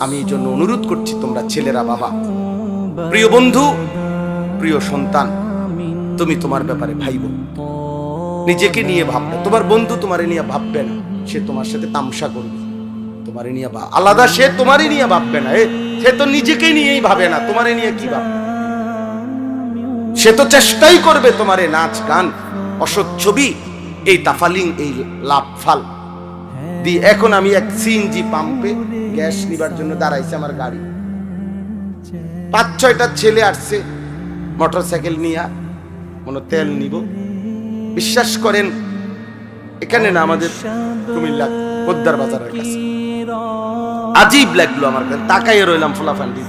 আমি এই জন্য অনুরোধ করছি, তোমরা ছেলেরা, বাবা, প্রিয় বন্ধু, প্রিয় সন্তান, তুমি তোমার ব্যাপারে ভাইবো, নিজেকে নিয়ে ভাববে। তোমার বন্ধু তোমারে নিয়ে ভাববে না, সে তোমার সাথে তামসা করবে। তোমারে নিয়ে আলাদা, সে তোমারই নিয়ে ভাববে না, সে তো নিজেকে নিয়েই ভাবে না, তোমারে নিয়ে কি ভাববে? সে তো চেষ্টাই করবে তোমারে নাচ গান, অসৎ ছবি, এই তাফালিং, এই লাভ ফাল দিয়ে। এখন আমি এক সিএনজি পাম্পে গ্যাস নিবার জন্য দাঁড়াইছে আমার গাড়ি, 5-6টা ছেলে আসছে মোটরসাইকেল নিয়ে, মনে তেল নিব। বিশ্বাস করেন, এখানে না, আমাদের কুমিল্লা পোদ্দার বাজারের কাছে। আজীব লাগলো আমার কাছে, তাকাইয়ে রইলাম ফোলাফান্ডি।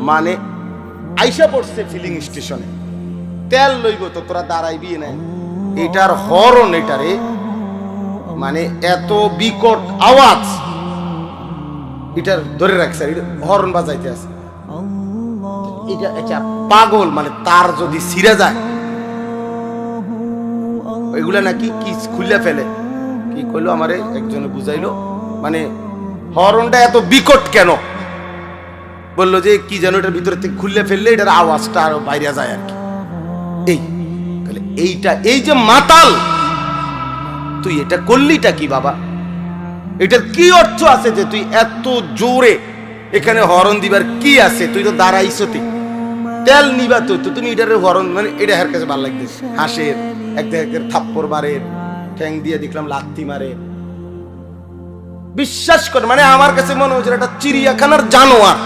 মানে আইসা পড়ছে ফিলিং স্টেশনে, তেল লইব তো তোরা দাঁড়াইবি না। এটার হরন, এটারে মানে এত বিকট আওয়াজ, এটার ধরে রাখছে, হরন বাজাইতে আছে। এটা একটা পাগল, মানে তার যদি ছিঁড়ে যায়, এগুলা নাকি কি খুলে ফেলে। কি কইলো আমারে একজনে বুঝাইলো, মানে হরনটা এত বিকট কেন, বললো যে কি যেন এটার ভিতরে থেকে খুলে ফেললে এটার আওয়াজটা আরো বাইরে যায় আর কি। এই তাহলে এইটা, এই যে মাতাল, তুই এটা করলিটা কি বাবা? এটার কি অর্থ আছে যে তুই এত জোরে এখানে হরন দিবার কি আছে? তুই তো দাঁড়াইছ, তুই তেল নিবা, তো তুমি এটার হরন, মানে এটা হের কাছে ভালো লাগতেছে। হাসের এক থাপ্পড় মারে, ঠ্যাং দিয়ে দেখলাম লাত্তি মারে। বিশ্বাস করে, মানে আমার কাছে মনে হচ্ছে এটা চিড়িয়াখানার জানোয়ার,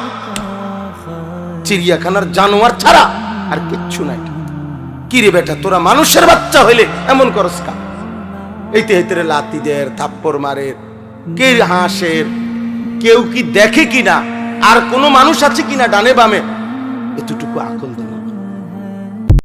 চিড়িয়াখানার জানোয়ার ছাড়া আর কিচ্ছু নাই। কি রে বেটা, তোরা মানুষের বাচ্চা হইলে এমন করস কা? এইতে এইতে লাত্তি দেয়, থাপ্পড় মারে, কে হাসের, কেউ কি দেখে কিনা, আর কোনো মানুষ আছে কিনা ডানে বামে, এতটুকু আকল দেয় না।